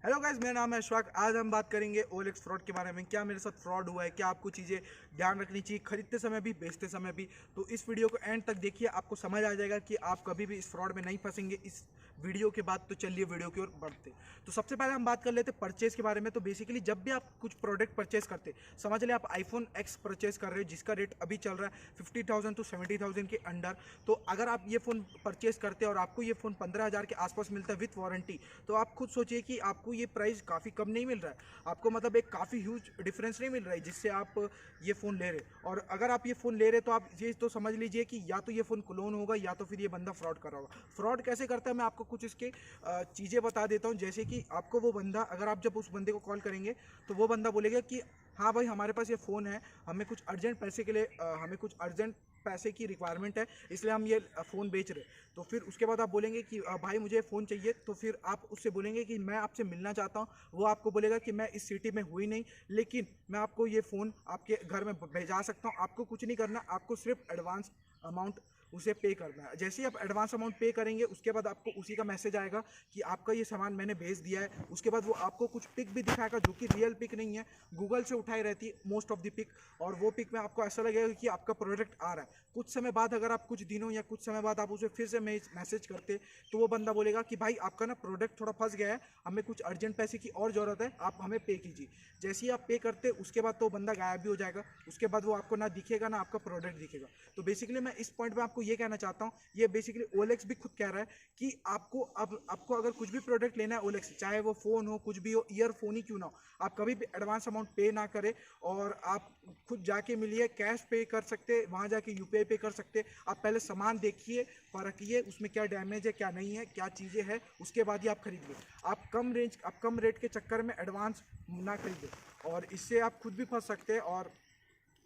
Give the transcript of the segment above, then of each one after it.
Hello guys, मेरा नाम है अशफाक। आज हम बात करेंगे OLX फ्रॉड के बारे में। क्या मेरे साथ फ्रॉड हुआ है, क्या आपको चीज़ें ध्यान रखनी चाहिए खरीदते समय भी बेचते समय भी। तो इस वीडियो को एंड तक देखिए, आपको समझ आ जाएगा कि आप कभी भी इस फ्रॉड में नहीं फंसेंगे इस वीडियो के बाद। तो चलिए वीडियो की ओर बढ़ते। तो सबसे पहले हम बात कर लेते परचेज के बारे में। तो बेसिकली जब भी आप कुछ प्रोडक्ट परचेज करते, समझ ले आप आईफोन एक्स परचेज कर रहे हो जिसका रेट अभी चल रहा है 50,000 टू 70,000 के अंडर। तो अगर आप ये फ़ोन परचेज करते हैं और आपको ये फ़ोन 15,000 के आसपास मिलता है विथ वारंटी, तो आप खुद सोचिए कि आपको ये प्राइस काफ़ी कम नहीं मिल रहा है। आपको मतलब एक काफ़ी ह्यूज डिफरेंस नहीं मिल रहा है जिससे आप ये फ़ोन ले रहे। और अगर आप ये फ़ोन ले रहे तो आप ये तो समझ लीजिए कि या तो ये फ़ोन क्लोन होगा या तो फिर ये बंदा फ्रॉड कर रहा होगा। फ्रॉड कैसे करता है मैं आपको कुछ इसके चीज़ें बता देता हूँ। जैसे कि आपको वो बंदा, अगर आप जब उस बंदे को कॉल करेंगे तो वो बंदा बोलेगा कि हाँ भाई, हमारे पास ये फ़ोन है, हमें कुछ अर्जेंट पैसे के लिए हमें कुछ अर्जेंट पैसे की रिक्वायरमेंट है, इसलिए हम ये फ़ोन बेच रहे हैं। तो फिर उसके बाद आप बोलेंगे कि भाई मुझे फ़ोन चाहिए। तो फिर आप उससे बोलेंगे कि मैं आपसे मिलना चाहता हूँ। वो आपको बोलेगा कि मैं इस सिटी में हुई नहीं, लेकिन मैं आपको ये फ़ोन आपके घर में भेजा सकता हूँ। आपको कुछ नहीं करना, आपको सिर्फ एडवांस अमाउंट उसे पे करना है। जैसे ही आप एडवांस अमाउंट पे करेंगे उसके बाद आपको उसी का मैसेज आएगा कि आपका ये सामान मैंने भेज दिया है। उसके बाद वो आपको कुछ पिक भी दिखाएगा जो कि रियल पिक नहीं है, गूगल से उठाई रहती है मोस्ट ऑफ द पिक। और वो पिक में आपको ऐसा लगेगा कि आपका प्रोडक्ट आ रहा है। कुछ समय बाद, अगर आप कुछ दिनों या कुछ समय बाद आप उसे फिर से मैसेज करते, तो वो बंदा बोलेगा कि भाई आपका ना प्रोडक्ट थोड़ा फंस गया है, हमें कुछ अर्जेंट पैसे की और ज़रूरत है, आप हमें पे कीजिए। जैसे ही आप पे करते उसके बाद तो बंदा गायब भी हो जाएगा। उसके बाद वो आपको ना दिखेगा ना आपका प्रोडक्ट दिखेगा। तो बेसिकली मैं इस पॉइंट पे आपको ये कहना चाहता हूँ, ये बेसिकली OLX भी खुद कह रहा है कि आपको अब आपको अगर कुछ भी प्रोडक्ट लेना है OLX से, चाहे वो फ़ोन हो, कुछ भी हो, ईयरफोन ही क्यों ना हो, आप कभी भी एडवांस अमाउंट पे ना करें। और आप खुद जाके मिलिए, कैश पे कर सकते, वहाँ जाके UPI पे कर सकते। आप पहले सामान देखिए, परखिए उसमें क्या डैमेज है क्या नहीं है, क्या चीज़ें हैं, उसके बाद ही आप खरीदिए। आप कम रेट के चक्कर में एडवांस ना खरीदें, और इससे आप खुद भी फंस सकते हैं। और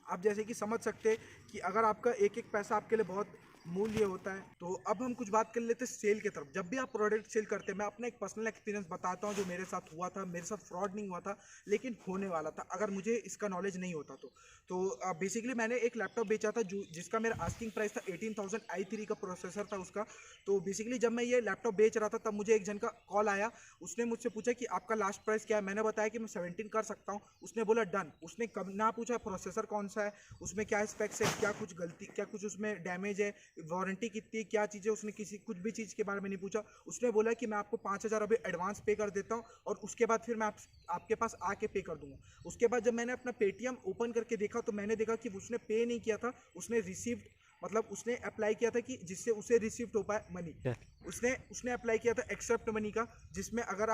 आप जैसे कि समझ सकते हैं कि अगर आपका एक एक पैसा आपके लिए बहुत मूल्य होता है। तो अब हम कुछ बात कर लेते हैं सेल की तरफ। जब भी आप प्रोडक्ट सेल करते हैं, मैं अपना एक पर्सनल एक्सपीरियंस बताता हूँ जो मेरे साथ हुआ था। मेरे साथ फ्रॉड नहीं हुआ था, लेकिन होने वाला था अगर मुझे इसका नॉलेज नहीं होता तो बेसिकली मैंने एक लैपटॉप बेचा था जो जिसका मेरा आस्किंग प्राइस था 18,000 i3 का प्रोसेसर था उसका। तो बेसिकली जब मैं ये लैपटॉप बेच रहा था तब मुझे एक जन का कॉल आया। उसने मुझसे पूछा कि आपका लास्ट प्राइस क्या है। मैंने बताया कि मैं 17 कर सकता हूँ। उसने बोला डन। उसने कब ना पूछा प्रोसेसर कौन सा है, उसमें क्या स्पेक्स है, क्या कुछ गलती, क्या कुछ उसमें डैमेज है, वारंटी कितनी, क्या चीज़ें, उसने किसी कुछ भी चीज़ के बारे में नहीं पूछा। उसने बोला कि मैं आपको 5,000 अभी एडवांस पे कर देता हूँ और उसके बाद फिर मैं आपके पास आके पे कर दूंगा। उसके बाद जब मैंने अपना पेटीएम ओपन करके देखा तो मैंने देखा कि उसने पे नहीं किया था, उसने रिसीव्ड, मतलब उसने अप्लाई किया था कि जिससे उसे रिसीव्ड हो पाए मनी। उसने उसने अप्लाई किया था एक्सेप्ट मनी का, जिसमें अगर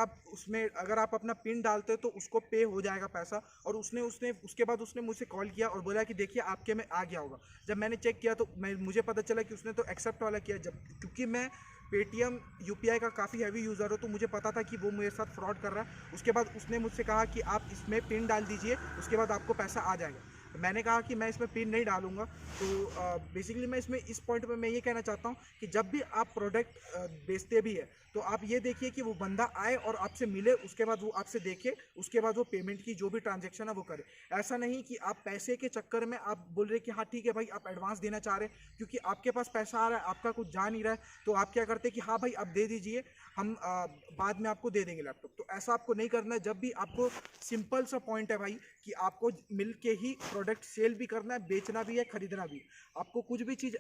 आप अपना पिन डालते हो तो उसको पे हो जाएगा पैसा। और उसने उसने उसके बाद उसने मुझे कॉल किया और बोला कि देखिए आपके में आ गया होगा। जब मैंने चेक किया तो मुझे पता चला कि उसने तो एक्सेप्ट वाला किया। जब क्योंकि मैं पेटीएम UPI का काफ़ी हैवी यूज़र हो तो मुझे पता था कि वो मेरे साथ फ्रॉड कर रहा है। उसके बाद उसने मुझसे कहा कि आप इसमें पिन डाल दीजिए, उसके बाद आपको पैसा आ जाएगा। मैंने कहा कि मैं इसमें पिन नहीं डालूंगा। तो बेसिकली मैं इसमें इस पॉइंट पे मैं ये कहना चाहता हूँ कि जब भी आप प्रोडक्ट बेचते भी है तो आप ये देखिए कि वो बंदा आए और आपसे मिले, उसके बाद वो आपसे देखे, उसके बाद वो पेमेंट की जो भी ट्रांजेक्शन है वो करे। ऐसा नहीं कि आप पैसे के चक्कर में आप बोल रहे कि हाँ ठीक है भाई आप एडवांस देना चाह रहे हैं क्योंकि आपके पास पैसा आ रहा है, आपका कुछ जा नहीं रहा है, तो आप क्या करते हैं कि हाँ भाई आप दे दीजिए, हम बाद में आपको दे देंगे लैपटॉप। तो ऐसा आपको नहीं करना है। जब भी आपको, सिंपल सा पॉइंट है भाई कि आपको मिल के ही प्रोडक्ट सेल भी करना है, बेचना भी है, खरीदना भी है। आपको कुछ भी चीज़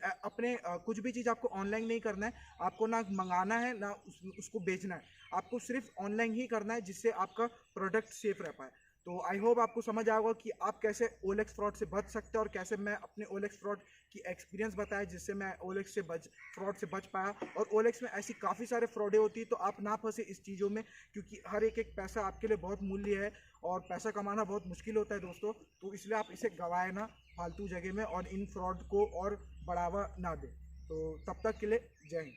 कुछ भी चीज़ आपको ऑनलाइन नहीं करना है। आपको ना मंगाना है ना उसको बेचना है। आपको सिर्फ ऑनलाइन ही करना है जिससे आपका प्रोडक्ट सेफ रह पाए। तो आई होप आपको समझ आएगा कि आप कैसे OLX फ्रॉड से बच सकते हैं और कैसे मैं अपने OLX फ्रॉड की एक्सपीरियंस बताया जिससे मैं OLX से फ्रॉड से बच पाया। और OLX में ऐसी काफ़ी सारे फ्रॉडें होती है, तो आप ना फंसे इस चीज़ों में, क्योंकि हर एक एक पैसा आपके लिए बहुत मूल्य है और पैसा कमाना बहुत मुश्किल होता है दोस्तों। तो इसलिए आप इसे गंवाए ना फालतू जगह में और इन फ्रॉड को और बढ़ावा ना दें। तो तब तक के लिए जय हिंद।